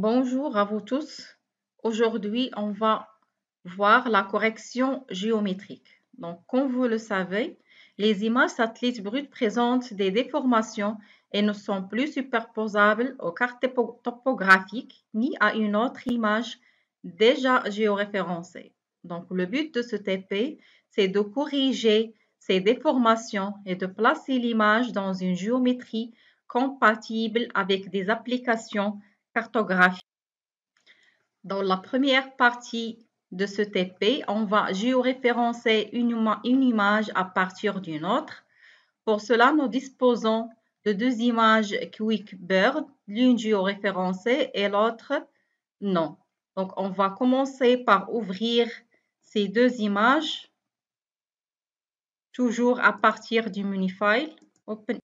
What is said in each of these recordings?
Bonjour à vous tous. Aujourd'hui, on va voir la correction géométrique. Donc, comme vous le savez, les images satellites brutes présentent des déformations et ne sont plus superposables aux cartes topographiques ni à une autre image déjà géoréférencée. Donc, le but de ce TP, c'est de corriger ces déformations et de placer l'image dans une géométrie compatible avec des applications cartographiques. Dans la première partie de ce TP, on va géoréférencer une image à partir d'une autre. Pour cela, nous disposons de deux images QuickBird, l'une géoréférencée et l'autre non. Donc, on va commencer par ouvrir ces deux images, toujours à partir du menu File. Open.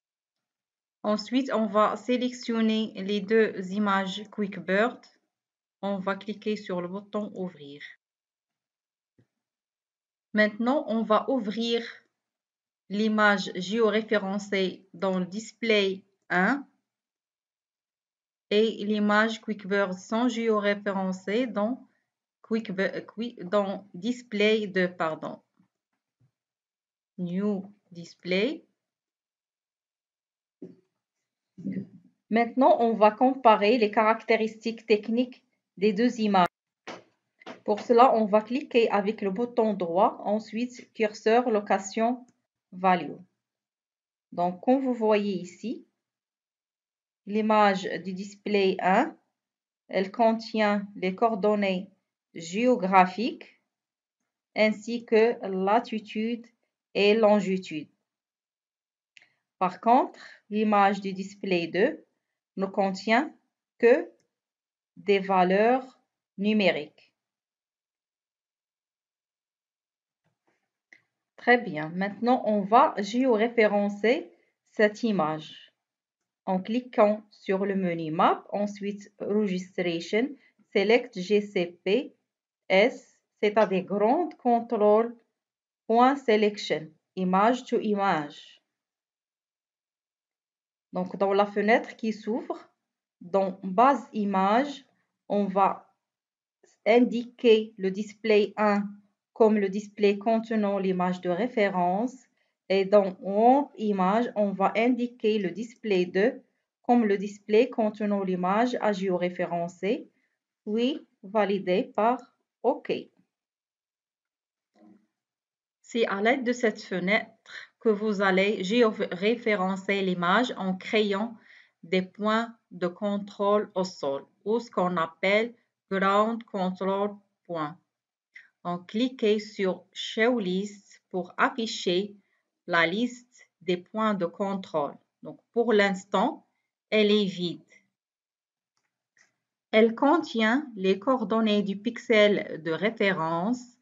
Ensuite, on va sélectionner les deux images QuickBird. On va cliquer sur le bouton Ouvrir. Maintenant, on va ouvrir l'image géoréférencée dans le display 1 et l'image QuickBird sans géoréférencée dans display 2, pardon. New display. Maintenant, on va comparer les caractéristiques techniques des deux images. Pour cela, on va cliquer avec le bouton droit, ensuite curseur location value. Donc, comme vous voyez ici, l'image du display 1, elle contient les coordonnées géographiques ainsi que latitude et longitude. Par contre, l'image du display 2 ne contient que des valeurs numériques. Très bien. Maintenant, on va géoréférencer cette image en cliquant sur le menu Map, ensuite Registration, Select GCP S, c'est-à-dire Grand Control Point Selection, image to image. Donc, dans la fenêtre qui s'ouvre, dans Base image, on va indiquer le display 1 comme le display contenant l'image de référence et dans Warp image, on va indiquer le display 2 comme le display contenant l'image à géoréférencer, puis validé par OK. C'est à l'aide de cette fenêtre que vous allez géoréférencer l'image en créant des points de contrôle au sol ou ce qu'on appelle Ground Control Point. Donc, cliquez sur Show List pour afficher la liste des points de contrôle. Donc, pour l'instant, elle est vide. Elle contient les coordonnées du pixel de référence,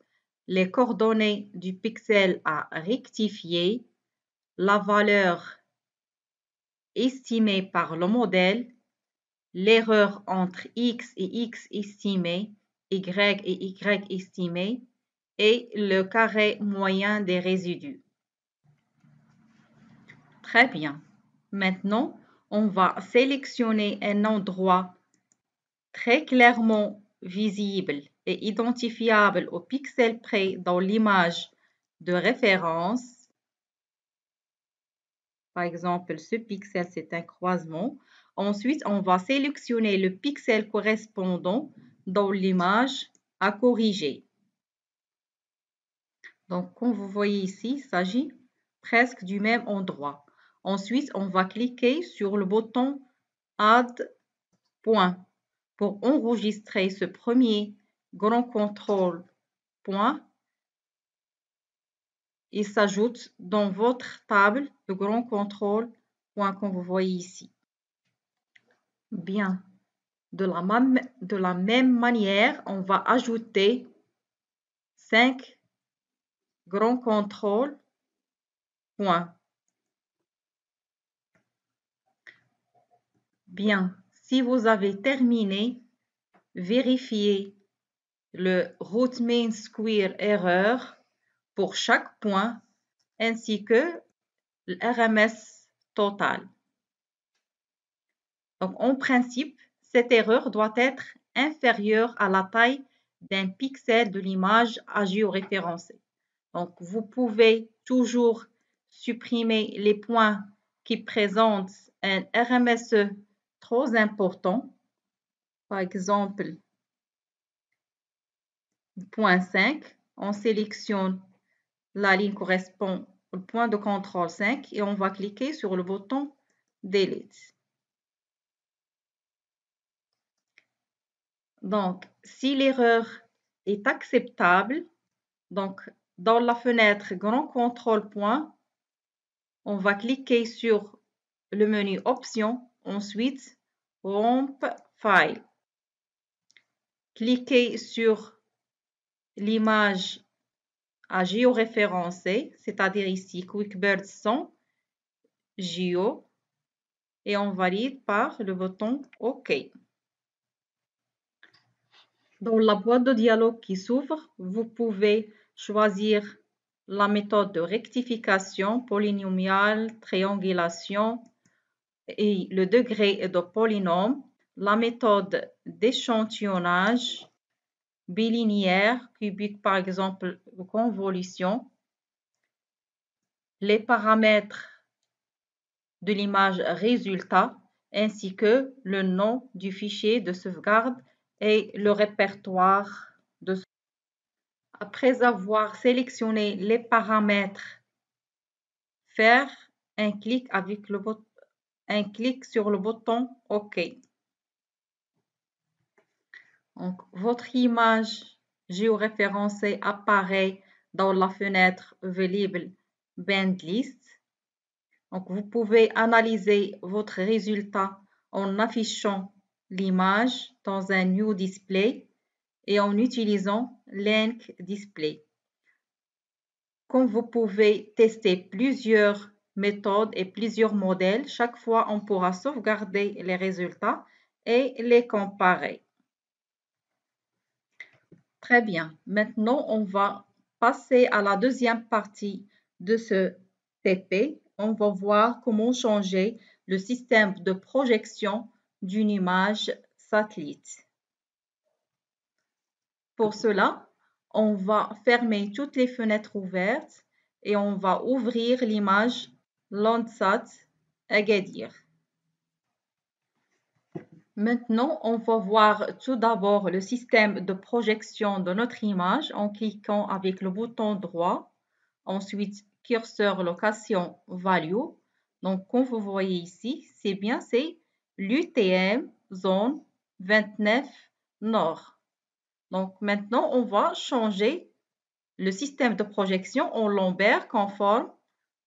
les coordonnées du pixel à rectifier, la valeur estimée par le modèle, l'erreur entre X et X estimé, Y et Y estimé, et le carré moyen des résidus. Très bien. Maintenant, on va sélectionner un endroit très clairement visible et identifiable au pixel près dans l'image de référence. Par exemple, ce pixel, c'est un croisement. Ensuite, on va sélectionner le pixel correspondant dans l'image à corriger. Donc, comme vous voyez ici, il s'agit presque du même endroit. Ensuite, on va cliquer sur le bouton Add point pour enregistrer ce premier grand contrôle point. Il s'ajoute dans votre table de grand contrôle point comme vous voyez ici. Bien. De la même manière, on va ajouter 5 grands contrôles point. Bien, si vous avez terminé, vérifiez le root mean square error pour chaque point ainsi que le RMS total. Donc, en principe, cette erreur doit être inférieure à la taille d'un pixel de l'image à géoréférencer. Donc, vous pouvez toujours supprimer les points qui présentent un RMSE trop important. Par exemple, point 5, on sélectionne la ligne correspond au point de contrôle 5 et on va cliquer sur le bouton Delete. Donc, si l'erreur est acceptable, donc dans la fenêtre Grand contrôle point, on va cliquer sur le menu Options, ensuite Ramp File. Cliquez sur l'image à géoréférencer, c'est-à-dire ici QuickBurst 100 Géo, et on valide par le bouton OK. Dans la boîte de dialogue qui s'ouvre, vous pouvez choisir la méthode de rectification, polynomiale, triangulation et le degré de polynôme, la méthode d'échantillonnage, bilinéaire, cubique par exemple, convolution, les paramètres de l'image résultat, ainsi que le nom du fichier de sauvegarde et le répertoire de sauvegarde. Après avoir sélectionné les paramètres, faire un clic sur le bouton OK. Donc, votre image géoréférencée apparaît dans la fenêtre Available Band List. Donc, vous pouvez analyser votre résultat en affichant l'image dans un New Display et en utilisant Link Display. Comme vous pouvez tester plusieurs méthodes et plusieurs modèles, chaque fois on pourra sauvegarder les résultats et les comparer. Très bien. Maintenant, on va passer à la deuxième partie de ce TP. On va voir comment changer le système de projection d'une image satellite. Pour cela, on va fermer toutes les fenêtres ouvertes et on va ouvrir l'image Landsat Agadir. Maintenant, on va voir tout d'abord le système de projection de notre image en cliquant avec le bouton droit, ensuite curseur location value. Donc, comme vous voyez ici, c'est l'UTM zone 29 Nord. Donc, maintenant, on va changer le système de projection en lombaire conforme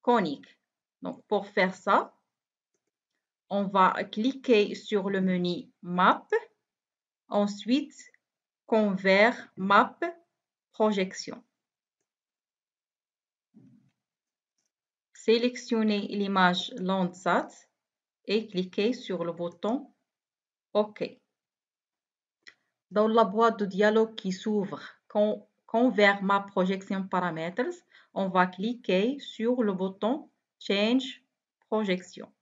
conique. Donc, pour faire ça, on va cliquer sur le menu Map, ensuite Convert Map Projection. Sélectionnez l'image Landsat et cliquez sur le bouton OK. Dans la boîte de dialogue qui s'ouvre, Convert Map Projection Parameters, on va cliquer sur le bouton Change Projection.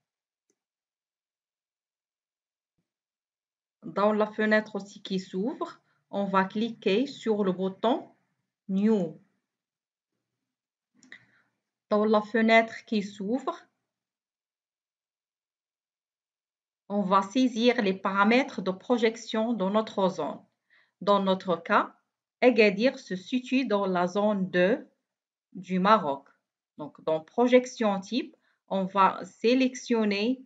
Dans la fenêtre aussi qui s'ouvre, on va cliquer sur le bouton New. Dans la fenêtre qui s'ouvre, on va saisir les paramètres de projection de notre zone. Dans notre cas, Agadir se situe dans la zone 2 du Maroc. Donc, dans Projection type, on va sélectionner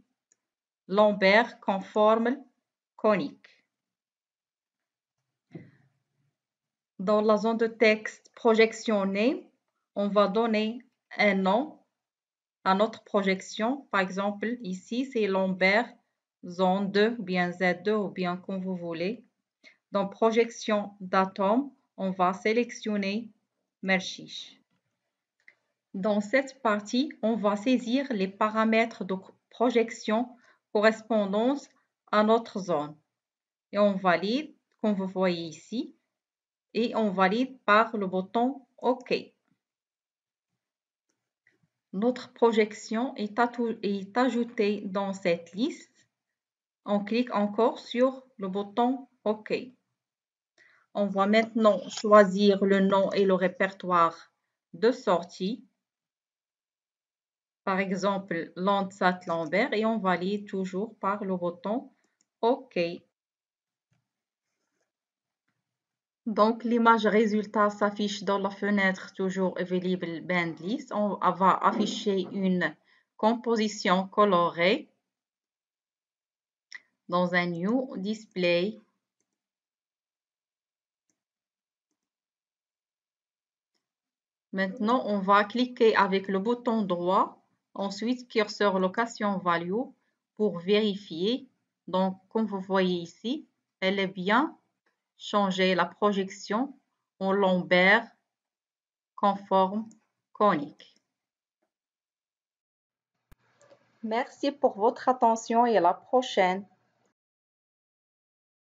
lombaire conforme conique. Dans la zone de texte Projection Name, on va donner un nom à notre projection. Par exemple, ici, c'est lombaire zone 2 ou bien Z2 ou bien comme vous voulez. Dans Projection d'atome, on va sélectionner Merchiche. Dans cette partie, on va saisir les paramètres de projection correspondant à notre zone. Et on valide, comme vous voyez ici, et on valide par le bouton OK. Notre projection est ajoutée dans cette liste On clique encore sur le bouton OK. On va maintenant choisir le nom et le répertoire de sortie. Par exemple, Landsat Lambert et on valide toujours par le bouton OK. Donc, l'image résultat s'affiche dans la fenêtre toujours Available Band List. On va afficher une composition colorée dans un New Display. Maintenant, on va cliquer avec le bouton droit, ensuite curseur location value pour vérifier. Donc, comme vous voyez ici, elle est bien changée la projection en Lambert conforme conique. Merci pour votre attention et à la prochaine.